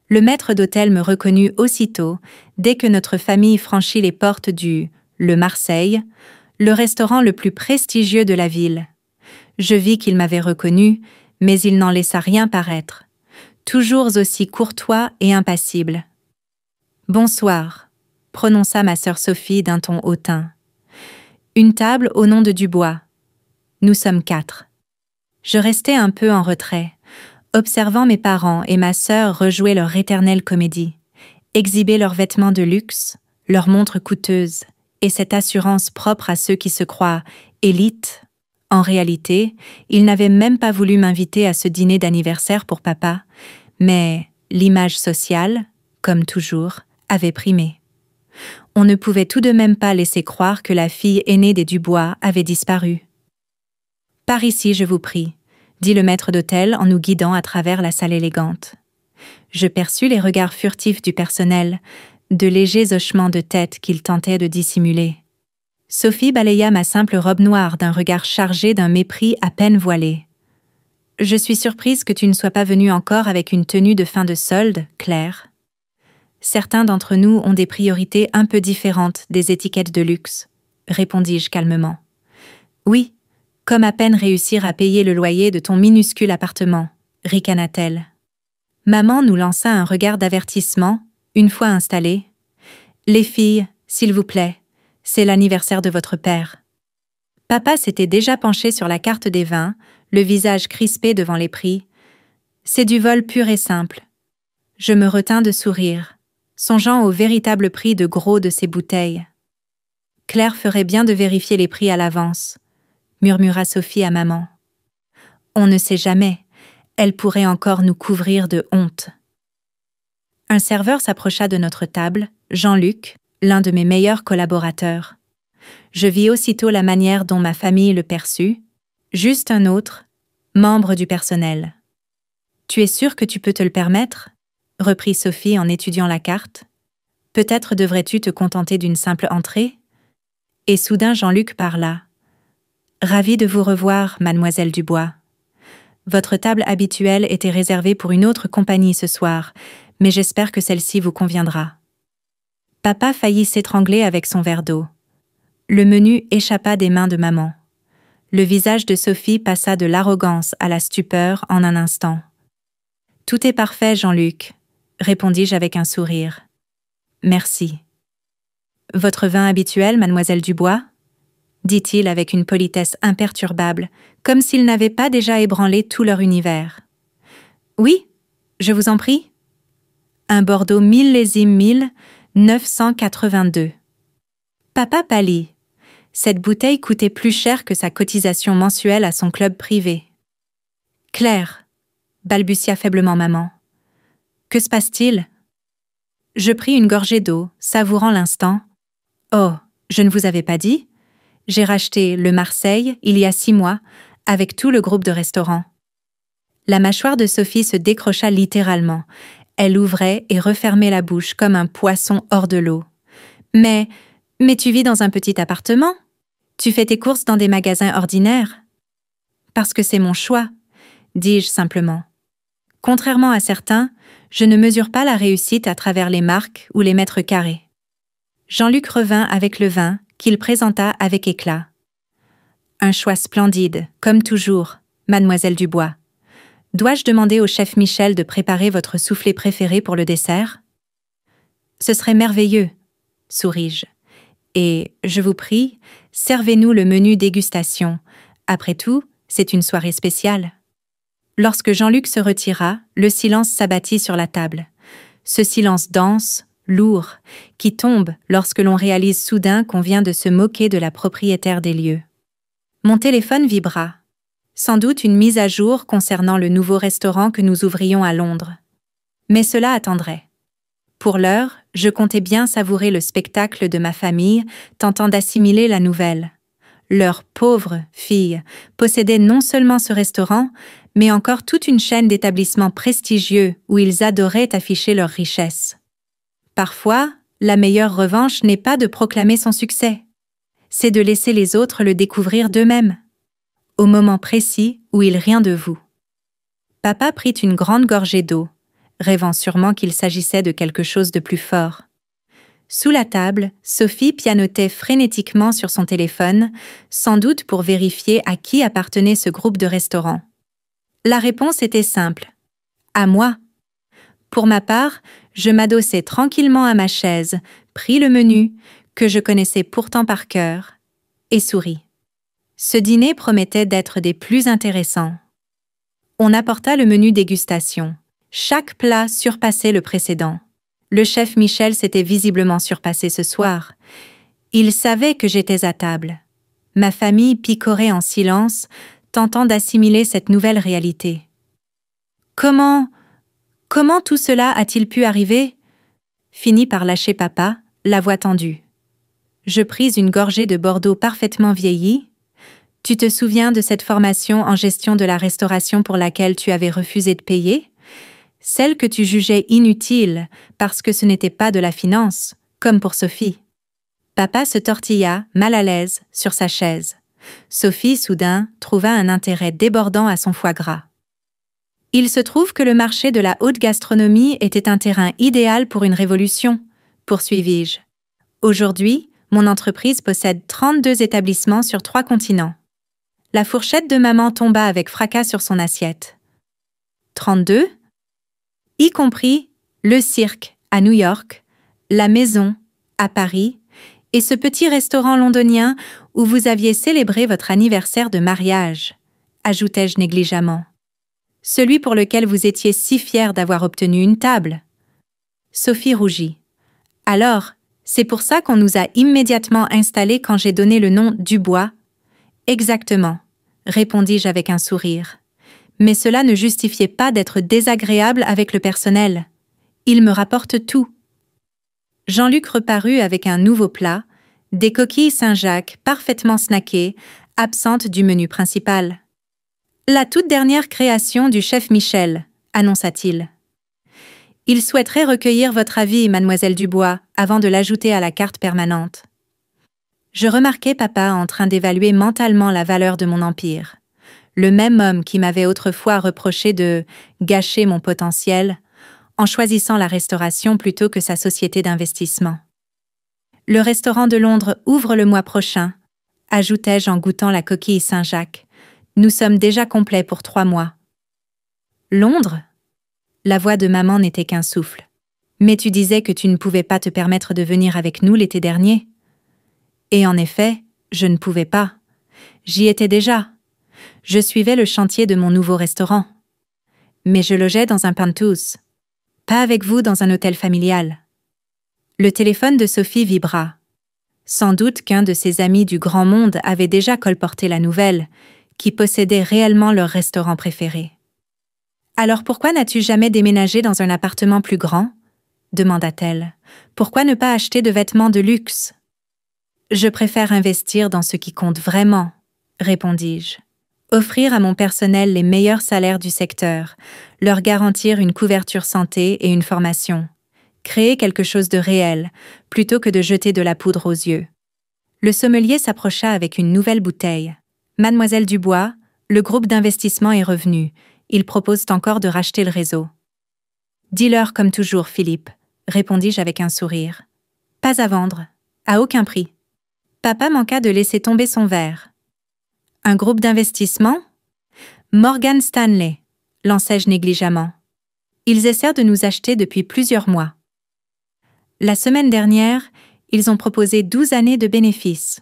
Le maître d'hôtel me reconnut aussitôt, dès que notre famille franchit les portes du « Le Marseille », le restaurant le plus prestigieux de la ville. Je vis qu'il m'avait reconnu, mais il n'en laissa rien paraître. Toujours aussi courtois et impassible. « Bonsoir », prononça ma sœur Sophie d'un ton hautain. « Une table au nom de Dubois. Nous sommes 4. » Je restai un peu en retrait, observant mes parents et ma sœur rejouer leur éternelle comédie, exhiber leurs vêtements de luxe, leurs montres coûteuses, et cette assurance propre à ceux qui se croient élite. En réalité, ils n'avaient même pas voulu m'inviter à ce dîner d'anniversaire pour papa, mais l'image sociale, comme toujours, avait primé. On ne pouvait tout de même pas laisser croire que la fille aînée des Dubois avait disparu. « Par ici, je vous prie », dit le maître d'hôtel en nous guidant à travers la salle élégante. Je perçus les regards furtifs du personnel, de légers hochements de tête qu'il tentait de dissimuler. Sophie balaya ma simple robe noire d'un regard chargé d'un mépris à peine voilé. « Je suis surprise que tu ne sois pas venue encore avec une tenue de fin de solde, Claire. Certains d'entre nous ont des priorités un peu différentes des étiquettes de luxe, » répondis-je calmement. « Oui, comme à peine réussir à payer le loyer de ton minuscule appartement, » ricana-t-elle. Maman nous lança un regard d'avertissement, une fois installées. « Les filles, s'il vous plaît, c'est l'anniversaire de votre père. » Papa s'était déjà penché sur la carte des vins, le visage crispé devant les prix. « C'est du vol pur et simple. » Je me retins de sourire, songeant au véritable prix de gros de ces bouteilles. « Claire ferait bien de vérifier les prix à l'avance, » murmura Sophie à maman. « On ne sait jamais, elle pourrait encore nous couvrir de honte. » Un serveur s'approcha de notre table, Jean-Luc, l'un de mes meilleurs collaborateurs. Je vis aussitôt la manière dont ma famille le perçut, juste un autre, membre du personnel. « Tu es sûr que tu peux te le permettre ?» reprit Sophie en étudiant la carte. « Peut-être devrais-tu te contenter d'une simple entrée ?» Et soudain Jean-Luc parla. « Ravi de vous revoir, mademoiselle Dubois. Votre table habituelle était réservée pour une autre compagnie ce soir, mais j'espère que celle-ci vous conviendra. » Papa faillit s'étrangler avec son verre d'eau. Le menu échappa des mains de maman. Le visage de Sophie passa de l'arrogance à la stupeur en un instant. « Tout est parfait, Jean-Luc, » répondis-je avec un sourire. « Merci. »« Votre vin habituel, mademoiselle Dubois ?» dit-il avec une politesse imperturbable, comme s'il n'avait pas déjà ébranlé tout leur univers. « Oui, je vous en prie. » Un Bordeaux millésime 1982. Papa pâlit. Cette bouteille coûtait plus cher que sa cotisation mensuelle à son club privé. « Claire, » balbutia faiblement maman. « Que se passe-t-il » Je pris une gorgée d'eau, savourant l'instant. « Oh, je ne vous avais pas dit ? J'ai racheté le Marseille il y a 6 mois, avec tout le groupe de restaurants. » La mâchoire de Sophie se décrocha littéralement. Elle ouvrait et refermait la bouche comme un poisson hors de l'eau. « Mais tu vis dans un petit appartement ? Tu fais tes courses dans des magasins ordinaires ? » « Parce que c'est mon choix, » dis-je simplement. Contrairement à certains, je ne mesure pas la réussite à travers les marques ou les mètres carrés. Jean-Luc revint avec le vin qu'il présenta avec éclat. « Un choix splendide, comme toujours, mademoiselle Dubois. Dois-je demander au chef Michel de préparer votre soufflé préféré pour le dessert ?»« Ce serait merveilleux, » souris-je. « Et, je vous prie, servez-nous le menu dégustation. Après tout, c'est une soirée spéciale. » Lorsque Jean-Luc se retira, le silence s'abattit sur la table. Ce silence dense, lourd, qui tombe lorsque l'on réalise soudain qu'on vient de se moquer de la propriétaire des lieux. Mon téléphone vibra. Sans doute une mise à jour concernant le nouveau restaurant que nous ouvrions à Londres. Mais cela attendrait. Pour l'heure, je comptais bien savourer le spectacle de ma famille, tentant d'assimiler la nouvelle. Leur pauvre fille possédait non seulement ce restaurant, mais encore toute une chaîne d'établissements prestigieux où ils adoraient afficher leur richesse. Parfois, la meilleure revanche n'est pas de proclamer son succès, c'est de laisser les autres le découvrir d'eux-mêmes, au moment précis où ils rient de vous. Papa prit une grande gorgée d'eau, rêvant sûrement qu'il s'agissait de quelque chose de plus fort. Sous la table, Sophie pianotait frénétiquement sur son téléphone, sans doute pour vérifier à qui appartenait ce groupe de restaurants. La réponse était simple. À moi. Pour ma part, je m'adossai tranquillement à ma chaise, pris le menu, que je connaissais pourtant par cœur, et souris. Ce dîner promettait d'être des plus intéressants. On apporta le menu dégustation. Chaque plat surpassait le précédent. Le chef Michel s'était visiblement surpassé ce soir. Il savait que j'étais à table. Ma famille picorait en silence, tentant d'assimiler cette nouvelle réalité. Comment tout cela a-t-il pu arriver? Finit par lâcher papa, la voix tendue. Je pris une gorgée de Bordeaux parfaitement vieilli. Tu te souviens de cette formation en gestion de la restauration pour laquelle tu avais refusé de payer? Celle que tu jugeais inutile parce que ce n'était pas de la finance, comme pour Sophie. Papa se tortilla, mal à l'aise, sur sa chaise. Sophie, soudain, trouva un intérêt débordant à son foie gras. Il se trouve que le marché de la haute gastronomie était un terrain idéal pour une révolution, poursuivis-je. Aujourd'hui, mon entreprise possède 32 établissements sur 3 continents. La fourchette de maman tomba avec fracas sur son assiette. 32? Y compris le cirque à New York, la maison à Paris et ce petit restaurant londonien où vous aviez célébré votre anniversaire de mariage, ajoutai-je négligemment. Celui pour lequel vous étiez si fier d'avoir obtenu une table. Sophie rougit. Alors, c'est pour ça qu'on nous a immédiatement installés quand j'ai donné le nom Dubois? Exactement, répondis-je avec un sourire. Mais cela ne justifiait pas d'être désagréable avec le personnel. Il me rapporte tout. Jean-Luc reparut avec un nouveau plat, des coquilles Saint-Jacques parfaitement snackées, absentes du menu principal. La toute dernière création du chef Michel, annonça-t-il. Il souhaiterait recueillir votre avis, mademoiselle Dubois, avant de l'ajouter à la carte permanente. Je remarquai papa en train d'évaluer mentalement la valeur de mon empire. Le même homme qui m'avait autrefois reproché de gâcher mon potentiel en choisissant la restauration plutôt que sa société d'investissement. Le restaurant de Londres ouvre le mois prochain, ajoutai-je en goûtant la coquille Saint-Jacques. Nous sommes déjà complets pour 3 mois. Londres? La voix de maman n'était qu'un souffle. Mais tu disais que tu ne pouvais pas te permettre de venir avec nous l'été dernier. Et en effet, je ne pouvais pas. J'y étais déjà. Je suivais le chantier de mon nouveau restaurant. Mais je logeais dans un penthouse. Pas avec vous dans un hôtel familial. Le téléphone de Sophie vibra. Sans doute qu'un de ses amis du grand monde avait déjà colporté la nouvelle, qui possédait réellement leur restaurant préféré. « Alors pourquoi n'as-tu jamais déménagé dans un appartement plus grand ?» demanda-t-elle. « Pourquoi ne pas acheter de vêtements de luxe ?»« Je préfère investir dans ce qui compte vraiment, » répondis-je. Offrir à mon personnel les meilleurs salaires du secteur, leur garantir une couverture santé et une formation. Créer quelque chose de réel, plutôt que de jeter de la poudre aux yeux. Le sommelier s'approcha avec une nouvelle bouteille. « Mademoiselle Dubois, le groupe d'investissement est revenu. Ils proposent encore de racheter le réseau. »« Dis-leur comme toujours, Philippe, » répondis-je avec un sourire. « Pas à vendre, à aucun prix. » Papa manqua de laisser tomber son verre. « Un groupe d'investissement ? Morgan Stanley, lançai-je négligemment. Ils essaient de nous acheter depuis plusieurs mois. La semaine dernière, ils ont proposé 12 années de bénéfices.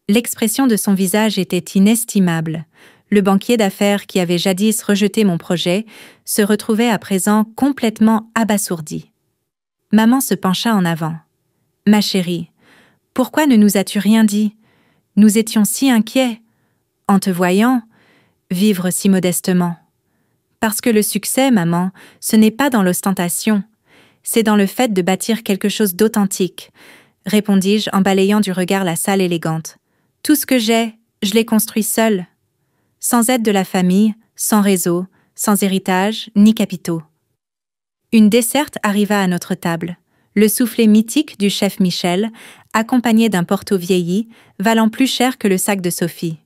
L'expression de son visage était inestimable. Le banquier d'affaires qui avait jadis rejeté mon projet se retrouvait à présent complètement abasourdi. Maman se pencha en avant. « Ma chérie, pourquoi ne nous as-tu rien dit? Nous étions si inquiets. En te voyant, vivre si modestement. Parce que le succès, maman, ce n'est pas dans l'ostentation. C'est dans le fait de bâtir quelque chose d'authentique, » répondis-je en balayant du regard la salle élégante. « Tout ce que j'ai, je l'ai construit seule. Sans aide de la famille, sans réseau, sans héritage, ni capitaux. » Une desserte arriva à notre table. Le soufflet mythique du chef Michel, accompagné d'un porto vieilli, valant plus cher que le sac de Sophie.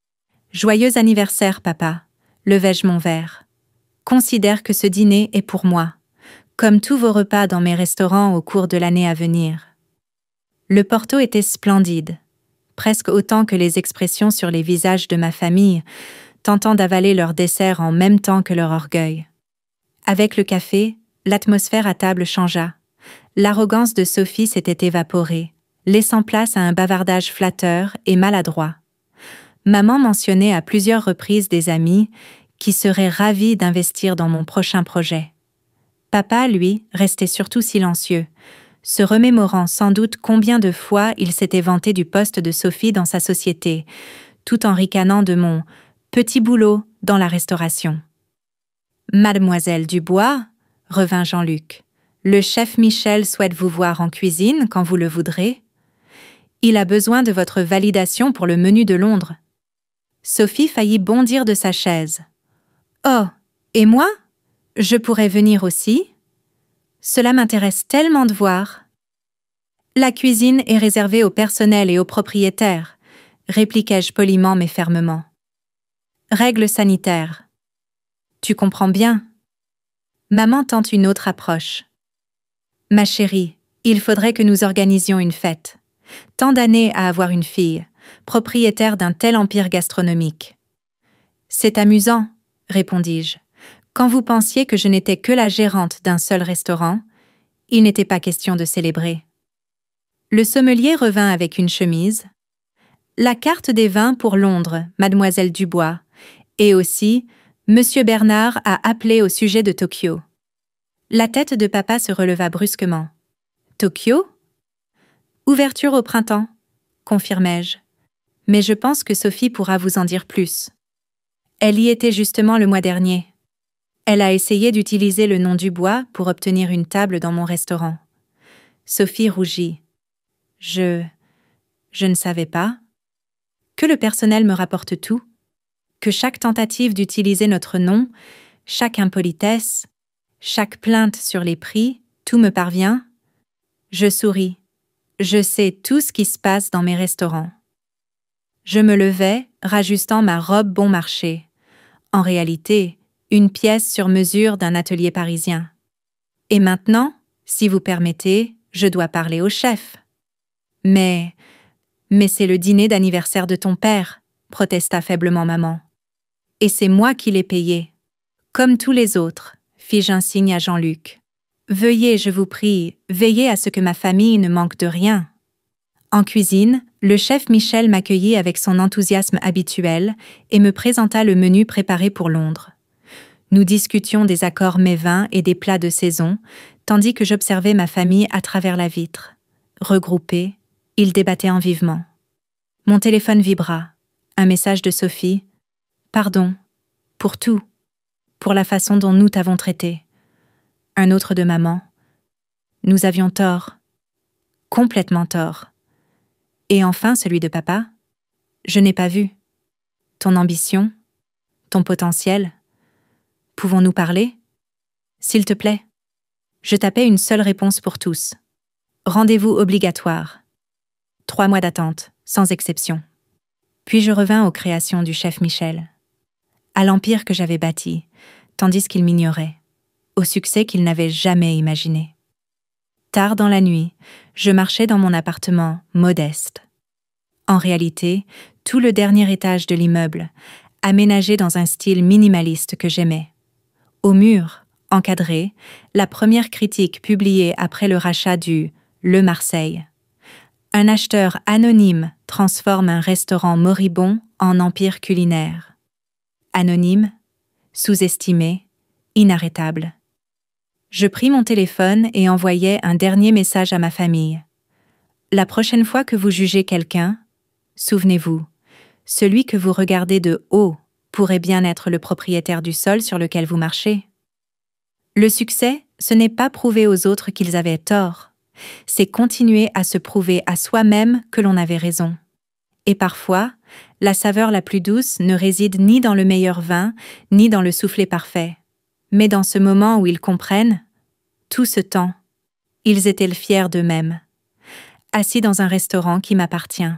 « Joyeux anniversaire, papa !» levai-je mon verre. considère que ce dîner est pour moi, comme tous vos repas dans mes restaurants au cours de l'année à venir. » Le porto était splendide, presque autant que les expressions sur les visages de ma famille, tentant d'avaler leur dessert en même temps que leur orgueil. Avec le café, l'atmosphère à table changea. L'arrogance de Sophie s'était évaporée, laissant place à un bavardage flatteur et maladroit. Maman mentionnait à plusieurs reprises des amis qui seraient ravis d'investir dans mon prochain projet. Papa, lui, restait surtout silencieux, se remémorant sans doute combien de fois il s'était vanté du poste de Sophie dans sa société, tout en ricanant de mon « petit boulot » dans la restauration. « Mademoiselle Dubois » revint Jean-Luc. « Le chef Michel souhaite vous voir en cuisine quand vous le voudrez. Il a besoin de votre validation pour le menu de Londres. » Sophie faillit bondir de sa chaise. « Oh, et moi ? Je pourrais venir aussi ? Cela m'intéresse tellement de voir. » « La cuisine est réservée au personnel et aux propriétaires, » répliquai-je poliment mais fermement. « Règles sanitaires. » « Tu comprends bien. » Maman tente une autre approche. « Ma chérie, il faudrait que nous organisions une fête. Tant d'années à avoir une fille, propriétaire d'un tel empire gastronomique. »« C'est amusant, » répondis-je. « Quand vous pensiez que je n'étais que la gérante d'un seul restaurant, il n'était pas question de célébrer. » Le sommelier revint avec une chemise. « La carte des vins pour Londres, mademoiselle Dubois, et aussi, Monsieur Bernard a appelé au sujet de Tokyo. » La tête de papa se releva brusquement. « Tokyo ? » ?»« Ouverture au printemps, » confirmai-je. « Mais je pense que Sophie pourra vous en dire plus. Elle y était justement le mois dernier. Elle a essayé d'utiliser le nom Dubois pour obtenir une table dans mon restaurant. » Sophie rougit. « Je ne savais pas. Que le personnel me rapporte tout. Que chaque tentative d'utiliser notre nom, chaque impolitesse, chaque plainte sur les prix, tout me parvient. » Je souris. Je sais tout ce qui se passe dans mes restaurants. Je me levai, rajustant ma robe bon marché. En réalité, une pièce sur mesure d'un atelier parisien. « Et maintenant, si vous permettez, je dois parler au chef. »« Mais c'est le dîner d'anniversaire de ton père, » protesta faiblement maman. « Et c'est moi qui l'ai payé. »« Comme tous les autres, » fis-je un signe à Jean-Luc. « Veuillez, je vous prie, veillez à ce que ma famille ne manque de rien. » En cuisine, le chef Michel m'accueillit avec son enthousiasme habituel et me présenta le menu préparé pour Londres. Nous discutions des accords mets-vins et des plats de saison, tandis que j'observais ma famille à travers la vitre. Regroupés, ils débattaient vivement. Mon téléphone vibra. Un message de Sophie. « Pardon. Pour tout. Pour la façon dont nous t'avons traité. » Un autre de maman. « Nous avions tort. Complètement tort. » Et enfin celui de papa. « Je n'ai pas vu. Ton ambition, ton potentiel. Pouvons-nous parler ? S'il te plaît. » Je tapais une seule réponse pour tous. Rendez-vous obligatoire. 3 mois d'attente, sans exception. Puis je revins aux créations du chef Michel. À l'empire que j'avais bâti, tandis qu'il m'ignorait. Au succès qu'il n'avait jamais imaginé. Tard dans la nuit, je marchais dans mon appartement modeste. En réalité, tout le dernier étage de l'immeuble, aménagé dans un style minimaliste que j'aimais. Au mur, encadré, la première critique publiée après le rachat du « Le Marseille ». Un acheteur anonyme transforme un restaurant moribond en empire culinaire. Anonyme, sous-estimé, inarrêtable. Je pris mon téléphone et envoyai un dernier message à ma famille. La prochaine fois que vous jugez quelqu'un, souvenez-vous, celui que vous regardez de haut pourrait bien être le propriétaire du sol sur lequel vous marchez. Le succès, ce n'est pas prouver aux autres qu'ils avaient tort, c'est continuer à se prouver à soi-même que l'on avait raison. Et parfois, la saveur la plus douce ne réside ni dans le meilleur vin, ni dans le soufflet parfait. Mais dans ce moment où ils comprennent, tout ce temps, ils étaient fiers d'eux-mêmes, assis dans un restaurant qui m'appartient.